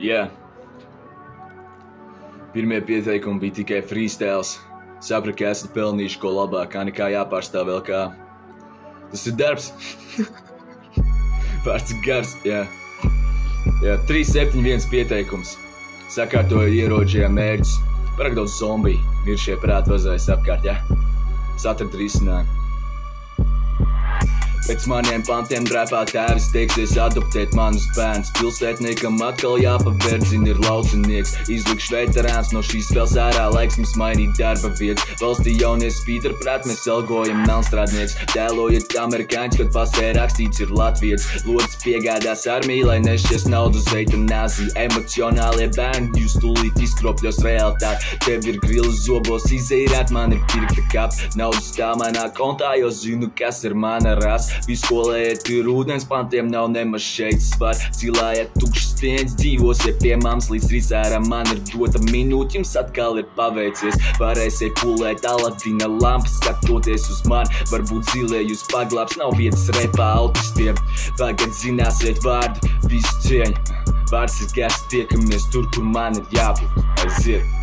Jā. Pirmie pieteikumi bija tikai freestyles. Sapratu, ka esmu pelnījuši ko labākā nekā jāpārstāv vēl kā. Tas ir darbs. Vārds ir gars, jā. Jā, 371 pieteikums. Sakārtoju ieročiem mērķus. Parāk daudz zombiju. Miršie prāti vazājas apkārt, jā. Es atradu risinājumu. Pēc maniem pantiem drēpā tēvis teiksies adoptēt manus bērnus. Pilsētniekam atkal jāpaverdzina ir laucinieks. Izlikšu veterāns no šīs spēles ārā, laiks mums mainīt darba vietas. Valstī jaunies spīd ar prāt, mēs algojam melnstrādnieks. Tēlojiet amerikāņus, kad pasē rakstīts ir latvietis. Lodas piegādās armiju, lai nešķies naudu zeitu nāzī. Emocionālie bērni, jūs tūlīt izkropļos realitāti. Tev ir grils zobos izeirēt, man ir pirkta kap. Naudas stāv manā kontā, jo zinu, kas ir mana rasa. Viskolējiet ir ūdens, pantiem nav nemaz šeit svar. Cilājiet tukšas stieņas, dzīvosiet pie mams līdz rizāram. Man ir dota minūte, jums atkal ir paveicies. Varēsiet pulēt Aladina lampas, skatoties uz mani. Varbūt zilē jūs paglābs, nav vietas repā autistiem. Tagad zināsiet vārdu, visu cieņu. Vārds ir gars, tiekamies tur, kur man ir jābūt. Aiziet!